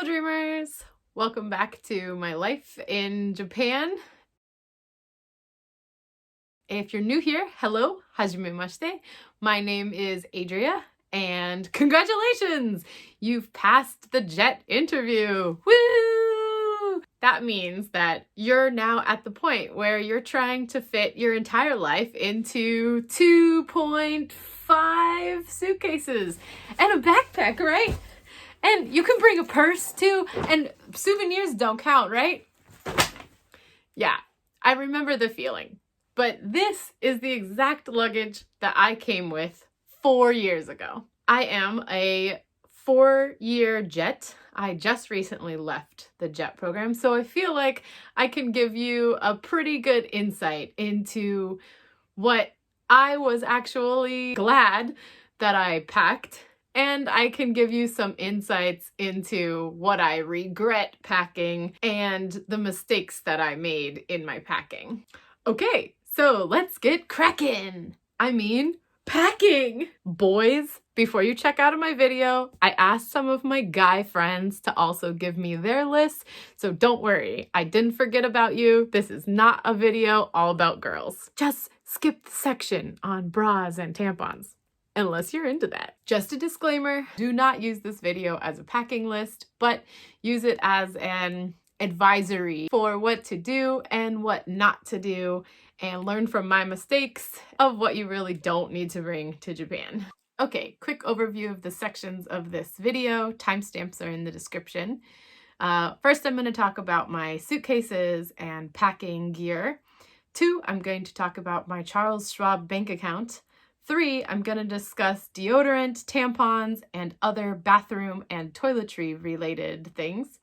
Hello dreamers! Welcome back to my life in Japan. If you're new here, hello, hajimemashite. My name is Adria and congratulations! You've passed the JET interview! Woo! That means that you're now at the point where you're trying to fit your entire life into 2.5 suitcases and a backpack, right? And you can bring a purse too, and souvenirs don't count, right? Yeah, I remember the feeling. But this is the exact luggage that I came with 4 years ago. I am a 4-year JET. I just recently left the JET program, so I feel like I can give you a pretty good insight into what I was actually glad that I packed. And I can give you some insights into what I regret packing and the mistakes that I made in my packing. Okay, so let's get cracking. I mean, packing. Boys, before you check out of my video, I asked some of my guy friends to also give me their lists. So don't worry, I didn't forget about you. This is not a video all about girls. Just skip the section on bras and tampons. Unless you're into that. Just a disclaimer, do not use this video as a packing list, but use it as an advisory for what to do and what not to do, and learn from my mistakes of what you really don't need to bring to Japan. Okay, quick overview of the sections of this video. Timestamps are in the description. First, I'm going to talk about my suitcases and packing gear. 2, I'm going to talk about my Charles Schwab bank account. 3, I'm going to discuss deodorant, tampons, and other bathroom and toiletry related things.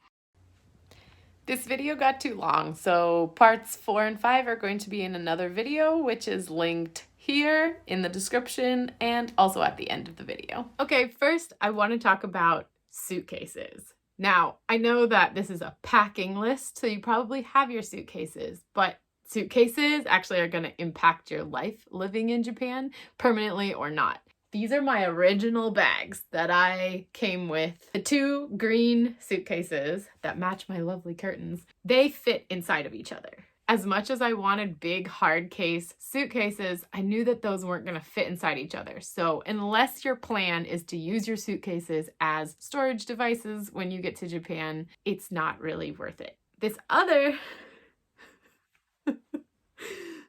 This video got too long, so parts 4 and 5 are going to be in another video, which is linked here in the description and also at the end of the video. Okay, first I want to talk about suitcases. Now, I know that this is a packing list, so you probably have your suitcases, but suitcases actually are going to impact your life living in Japan, permanently or not. These are my original bags that I came with. The 2 green suitcases that match my lovely curtains, they fit inside of each other. As much as I wanted big hard case suitcases, I knew that those weren't going to fit inside each other. So unless your plan is to use your suitcases as storage devices when you get to Japan, it's not really worth it.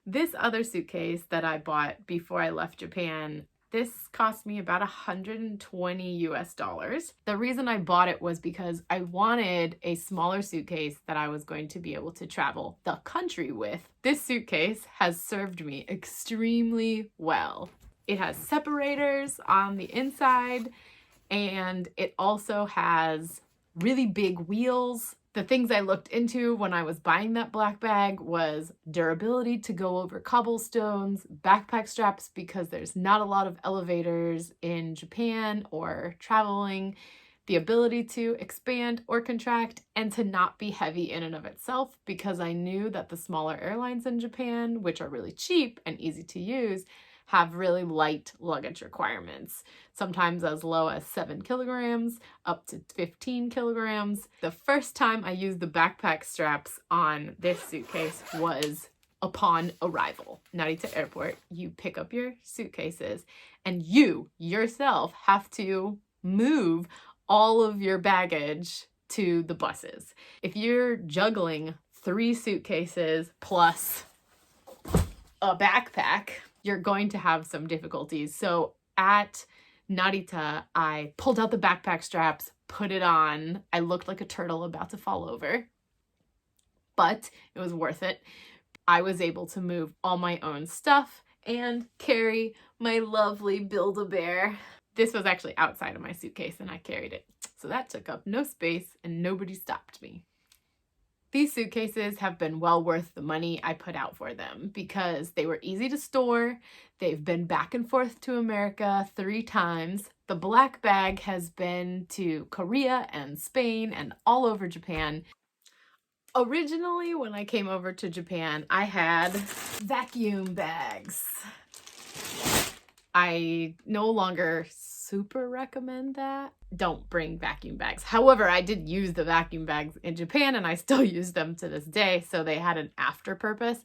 This other suitcase that I bought before I left Japan, this cost me about $120 US. The reason I bought it was because I wanted a smaller suitcase that I was going to be able to travel the country with. This suitcase has served me extremely well. It has separators on the inside, and it also has really big wheels. The things I looked into when I was buying that black bag was durability to go over cobblestones, backpack straps because there's not a lot of elevators in Japan or traveling, the ability to expand or contract, and to not be heavy in and of itself because I knew that the smaller airlines in Japan, which are really cheap and easy to use, have really light luggage requirements, sometimes as low as 7 kilograms up to 15 kilograms. The first time I used the backpack straps on this suitcase was upon arrival. Narita Airport, you pick up your suitcases and you yourself have to move all of your baggage to the buses. If you're juggling 3 suitcases plus a backpack, you're going to have some difficulties. So at Narita, I pulled out the backpack straps, put it on. I looked like a turtle about to fall over, but it was worth it. I was able to move all my own stuff and carry my lovely Build-A-Bear. This was actually outside of my suitcase and I carried it. So that took up no space and nobody stopped me. These suitcases have been well worth the money I put out for them because they were easy to store. They've been back and forth to America 3 times. The black bag has been to Korea and Spain and all over Japan. Originally, when I came over to Japan, I had vacuum bags. I no longer super recommend that. Don't bring vacuum bags. However, I did use the vacuum bags in Japan and I still use them to this day, so they had an after purpose.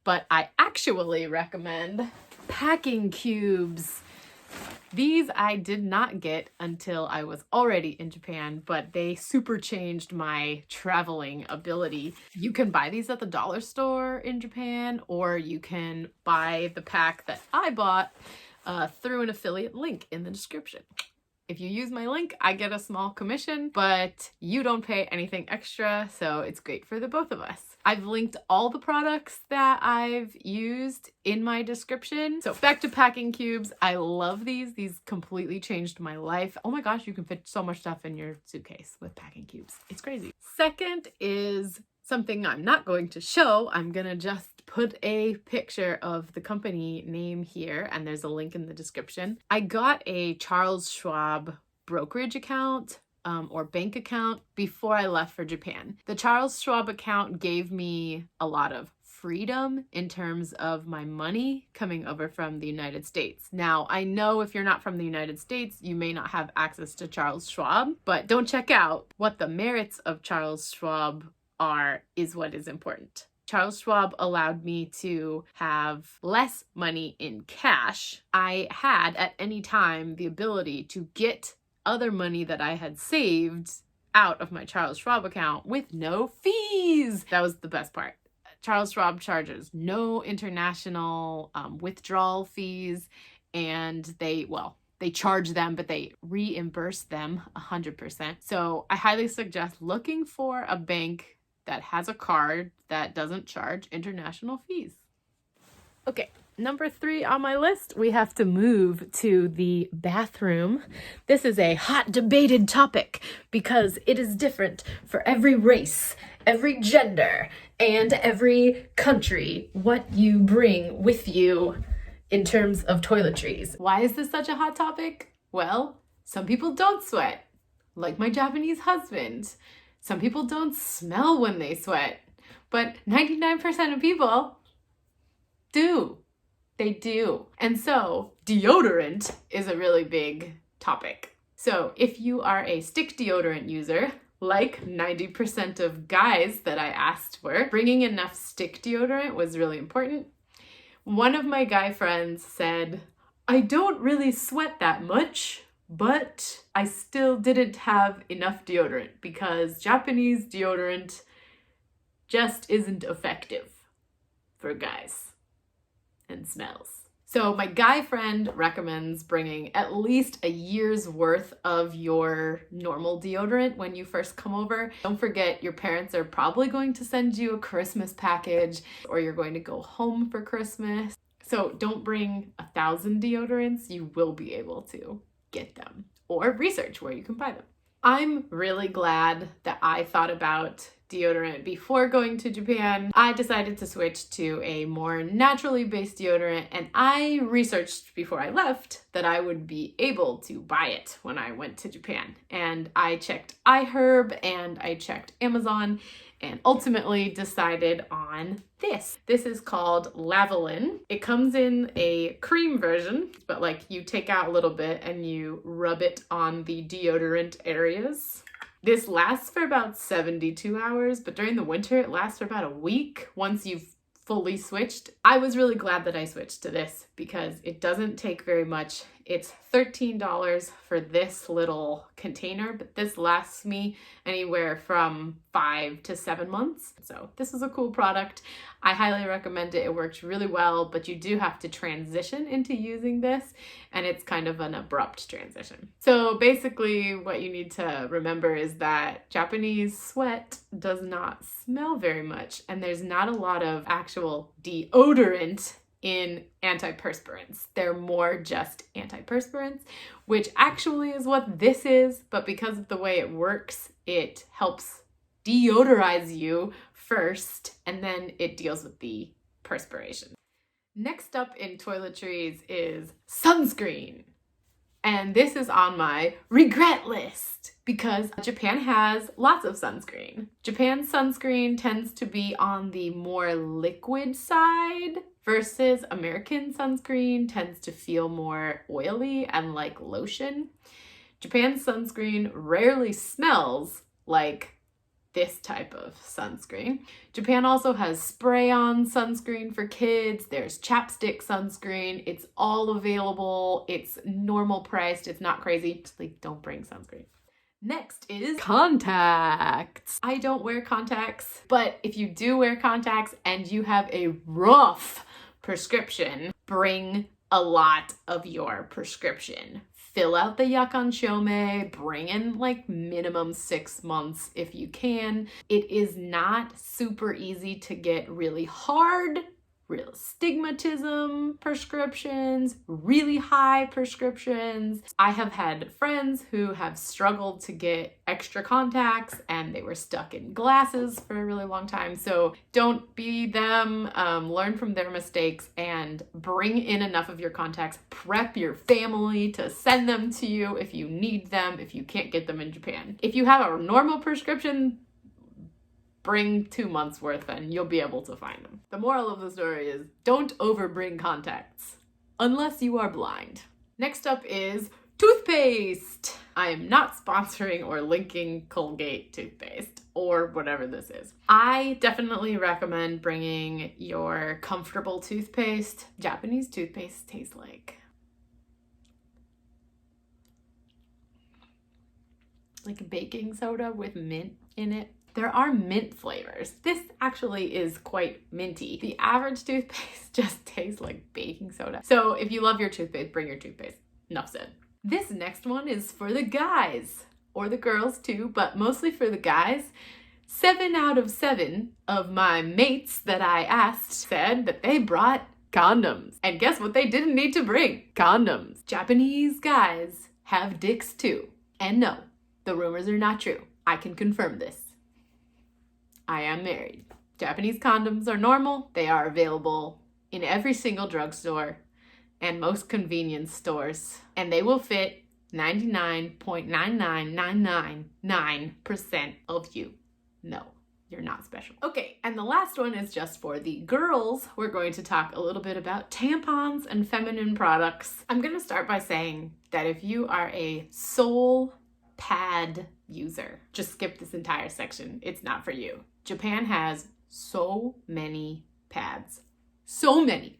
But I actually recommend packing cubes. These I did not get until I was already in Japan, but they super changed my traveling ability. You can buy these at the dollar store in Japan, or you can buy the pack that I bought through an affiliate link in the description. If you use my link, I get a small commission, but you don't pay anything extra, so it's great for the both of us. I've linked all the products that I've used in my description. So back to packing cubes. I love these. These completely changed my life. Oh my gosh, you can fit so much stuff in your suitcase with packing cubes. It's crazy. Second is something I'm not going to show. I'm gonna just put a picture of the company name here, and there's a link in the description. I got a Charles Schwab brokerage account or bank account before I left for Japan. The Charles Schwab account gave me a lot of freedom in terms of my money coming over from the United States. Now, I know if you're not from the United States, you may not have access to Charles Schwab, but don't check out what the merits of Charles Schwab is what is important. Charles Schwab allowed me to have less money in cash. I had at any time the ability to get other money that I had saved out of my Charles Schwab account with no fees. That was the best part. Charles Schwab charges no international withdrawal fees, and they charge them, but they reimburse them 100%. So I highly suggest looking for a bank that has a card that doesn't charge international fees. Okay, number 3 on my list, we have to move to the bathroom. This is a hot debated topic because it is different for every race, every gender, and every country what you bring with you in terms of toiletries. Why is this such a hot topic? Well, some people don't sweat, like my Japanese husband. Some people don't smell when they sweat, but 99% of people do. They do. And so deodorant is a really big topic. So if you are a stick deodorant user, like 90% of guys that I asked were, bringing enough stick deodorant was really important. One of my guy friends said, I don't really sweat that much, but I still didn't have enough deodorant because Japanese deodorant just isn't effective for guys and smells. So my guy friend recommends bringing at least a year's worth of your normal deodorant when you first come over. Don't forget, your parents are probably going to send you a Christmas package, or you're going to go home for Christmas. So don't bring 1,000 deodorants. You will be able to get them, or research where you can buy them. I'm really glad that I thought about deodorant before going to Japan. I decided to switch to a more naturally based deodorant, and I researched before I left that I would be able to buy it when I went to Japan. And I checked iHerb and I checked Amazon and ultimately decided on this. This is called Lavilin. It comes in a cream version, but like you take out a little bit and you rub it on the deodorant areas. This lasts for about 72 hours, but during the winter it lasts for about a week once you've fully switched. I was really glad that I switched to this because it doesn't take very much. It's $13 for this little container, but this lasts me anywhere from 5 to 7 months. So this is a cool product. I highly recommend it. It works really well, but you do have to transition into using this, and it's kind of an abrupt transition. So basically what you need to remember is that Japanese sweat does not smell very much, and there's not a lot of actual deodorant in antiperspirants. They're more just antiperspirants, which actually is what this is, but because of the way it works, it helps deodorize you first, and then it deals with the perspiration. Next up in toiletries is sunscreen. And this is on my regret list because Japan has lots of sunscreen. Japan's sunscreen tends to be on the more liquid side versus American sunscreen tends to feel more oily and like lotion. Japan's sunscreen rarely smells like this type of sunscreen. Japan also has spray-on sunscreen for kids. There's chapstick sunscreen. It's all available. It's normal priced. It's not crazy. Just like, don't bring sunscreen. Next is contacts. I don't wear contacts, but if you do wear contacts and you have a rough prescription, bring a lot of your prescription. Fill out the Yakkan Shoumei, bring in like minimum 6 months if you can. It is not super easy to get really hard, real stigmatism prescriptions, really high prescriptions. I have had friends who have struggled to get extra contacts and they were stuck in glasses for a really long time. So don't be them, learn from their mistakes and bring in enough of your contacts. Prep your family to send them to you if you need them, if you can't get them in Japan. If you have a normal prescription, bring 2 months worth and you'll be able to find them. The moral of the story is don't overbring contacts unless you are blind. Next up is toothpaste. I am not sponsoring or linking Colgate toothpaste or whatever this is. I definitely recommend bringing your comfortable toothpaste. Japanese toothpaste tastes like baking soda with mint in it. There are mint flavors. This actually is quite minty. The average toothpaste just tastes like baking soda. So if you love your toothpaste, bring your toothpaste. Enough said. This next one is for the guys, or the girls too, but mostly for the guys. 7 out of 7 of my mates that I asked said that they brought condoms. And guess what they didn't need to bring? Condoms. Japanese guys have dicks too. And no, the rumors are not true. I can confirm this. I am married. Japanese condoms are normal. They are available in every single drugstore and most convenience stores. And they will fit 99.99999% of you. No, you're not special. Okay, and the last one is just for the girls. We're going to talk a little bit about tampons and feminine products. I'm going to start by saying that if you are a sole pad user, just skip this entire section. It's not for you. Japan has so many pads. So many.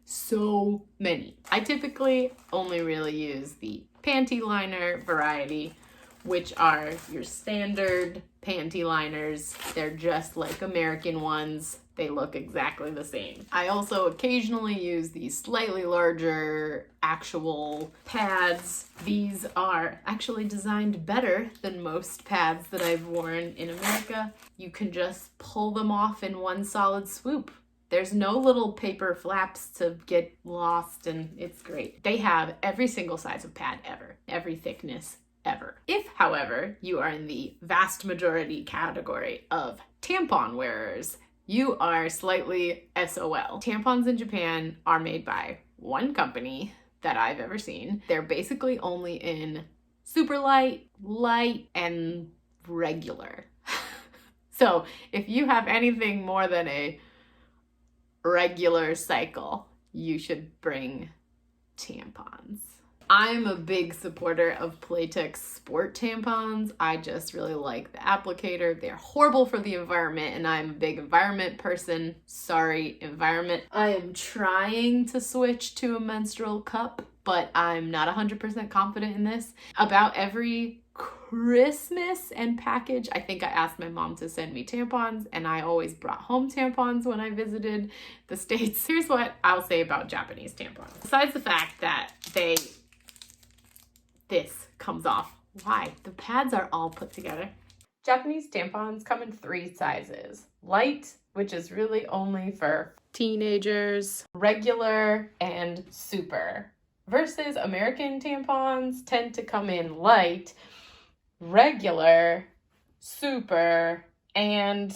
I typically only really use the panty liner variety, which are your standard panty liners. They're just like American ones. They look exactly the same. I also occasionally use the slightly larger actual pads. These are actually designed better than most pads that I've worn in America. You can just pull them off in one solid swoop. There's no little paper flaps to get lost, and it's great. They have every single size of pad ever, every thickness ever. If, however, you are in the vast majority category of tampon wearers, you are slightly SOL. Tampons in Japan are made by one company that I've ever seen. They're basically only in super light, light, and regular. So if you have anything more than a regular cycle, you should bring tampons. I'm a big supporter of Playtex sport tampons. I just really like the applicator. They're horrible for the environment, and I'm a big environment person. Sorry, environment. I am trying to switch to a menstrual cup, but I'm not 100% confident in this. About every Christmas and package, I think I asked my mom to send me tampons, and I always brought home tampons when I visited the States. Here's what I'll say about Japanese tampons. Besides the fact that this comes off. Why? The pads are all put together. Japanese tampons come in 3 sizes. Light, which is really only for teenagers, regular, and super. Versus American tampons tend to come in light, regular, super, and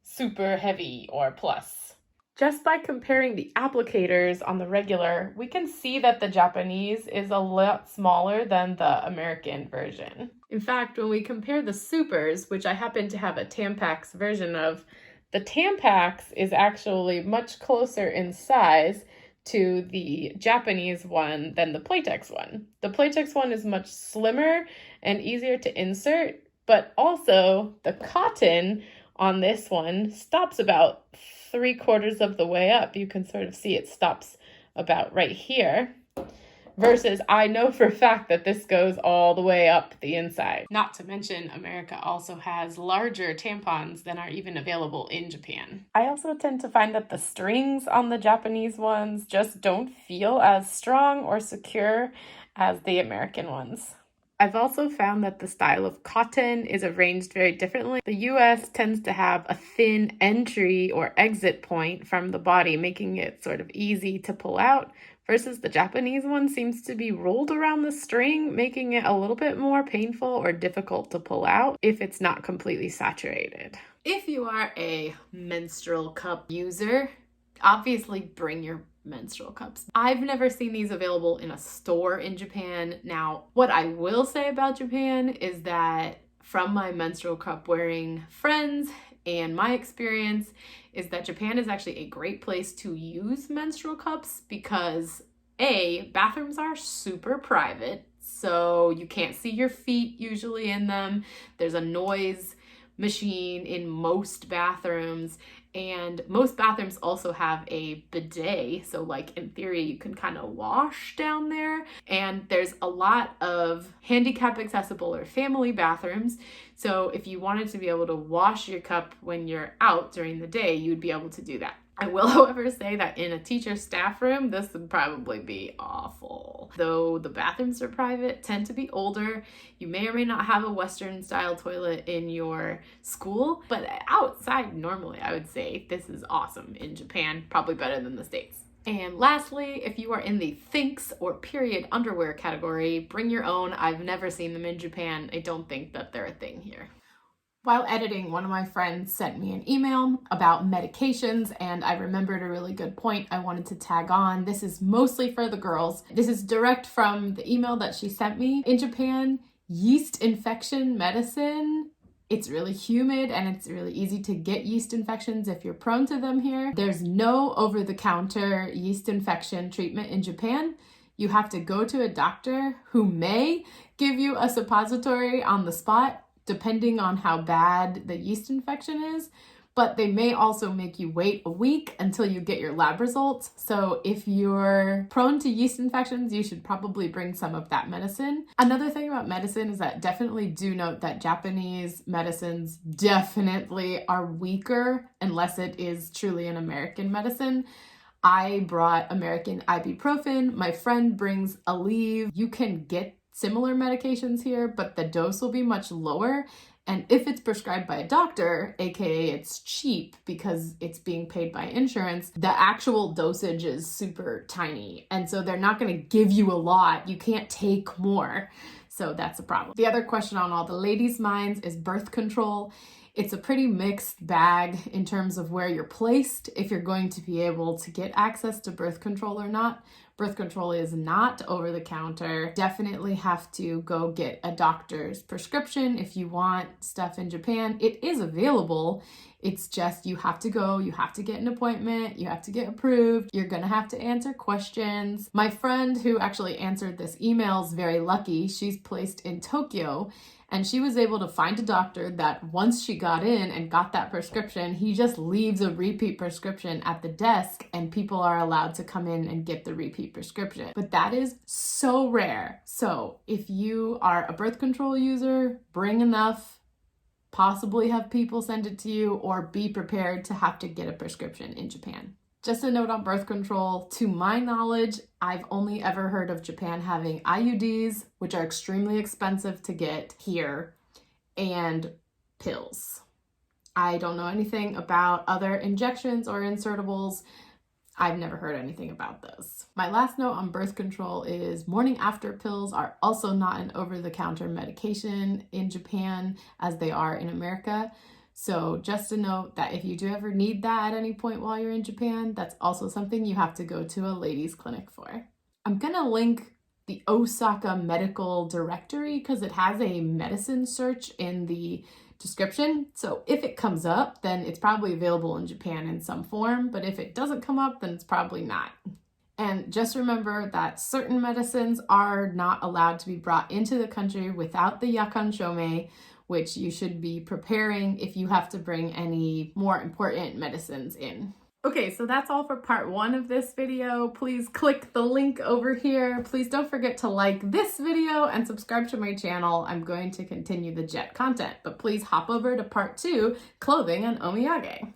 super heavy or plus. Just by comparing the applicators on the regular, we can see that the Japanese is a lot smaller than the American version. In fact, when we compare the supers, which I happen to have a Tampax version of, the Tampax is actually much closer in size to the Japanese one than the Playtex one. The Playtex one is much slimmer and easier to insert, but also the cotton on this one stops about 3/4 of the way up. You can sort of see it stops about right here. Versus I know for a fact that this goes all the way up the inside. Not to mention America also has larger tampons than are even available in Japan. I also tend to find that the strings on the Japanese ones just don't feel as strong or secure as the American ones. I've also found that the style of cotton is arranged very differently. The US tends to have a thin entry or exit point from the body, making it sort of easy to pull out, versus the Japanese one seems to be rolled around the string, making it a little bit more painful or difficult to pull out if it's not completely saturated. If you are a menstrual cup user, obviously bring your menstrual cups. I've never seen these available in a store in Japan. Now, what I will say about Japan is that from my menstrual cup wearing friends and my experience is that Japan is actually a great place to use menstrual cups because A, bathrooms are super private, so you can't see your feet usually in them. There's a noise machine in most bathrooms, and most bathrooms also have a bidet, so like in theory you can kind of wash down there, and there's a lot of handicap accessible or family bathrooms, so if you wanted to be able to wash your cup when you're out during the day, you'd be able to do that. I will, however, say that in a teacher staff room, this would probably be awful. Though the bathrooms are private, tend to be older. You may or may not have a Western style toilet in your school, but outside normally, I would say this is awesome in Japan, probably better than the States. And lastly, if you are in the thinks or period underwear category, bring your own. I've never seen them in Japan. I don't think that they're a thing here. While editing, one of my friends sent me an email about medications, and I remembered a really good point I wanted to tag on. This is mostly for the girls. This is direct from the email that she sent me. In Japan, yeast infection medicine, it's really humid and it's really easy to get yeast infections if you're prone to them here. There's no over-the-counter yeast infection treatment in Japan. You have to go to a doctor who may give you a suppository on the spot, depending on how bad the yeast infection is, but they may also make you wait a week until you get your lab results. So if you're prone to yeast infections, you should probably bring some of that medicine. Another thing about medicine is that definitely do note that Japanese medicines definitely are weaker unless it is truly an American medicine. I brought American ibuprofen. My friend brings Aleve. You can get similar medications here, but the dose will be much lower. And if it's prescribed by a doctor, aka it's cheap because it's being paid by insurance, the actual dosage is super tiny. And so they're not going to give you a lot. You can't take more. So that's a problem. The other question on all the ladies' minds is birth control. It's a pretty mixed bag in terms of where you're placed, if you're going to be able to get access to birth control or not. Birth control is not over the counter. Definitely have to go get a doctor's prescription if you want stuff in Japan. It is available. It's just you have to go, you have to get an appointment, you have to get approved, you're gonna have to answer questions. My friend who actually answered this email is very lucky. She's placed in Tokyo, and she was able to find a doctor that once she got in and got that prescription, he just leaves a repeat prescription at the desk and people are allowed to come in and get the repeat prescription. But that is so rare. So if you are a birth control user, bring enough, possibly have people send it to you, or be prepared to have to get a prescription in Japan. Just a note on birth control, to my knowledge, I've only ever heard of Japan having IUDs, which are extremely expensive to get here, and pills. I don't know anything about other injections or insertables. I've never heard anything about those. My last note on birth control is morning after pills are also not an over-the-counter medication in Japan as they are in America. So just a note that if you do ever need that at any point while you're in Japan, that's also something you have to go to a ladies' clinic for. I'm gonna link the Osaka Medical Directory because it has a medicine search in the description. So if it comes up, then it's probably available in Japan in some form, but if it doesn't come up, then it's probably not. And just remember that certain medicines are not allowed to be brought into the country without the Yakkan Shoumei, which you should be preparing if you have to bring any more important medicines in. Okay, so that's all for part 1 of this video. Please click the link over here. Please don't forget to like this video and subscribe to my channel. I'm going to continue the jet content, but please hop over to part 2, clothing on Omiyage.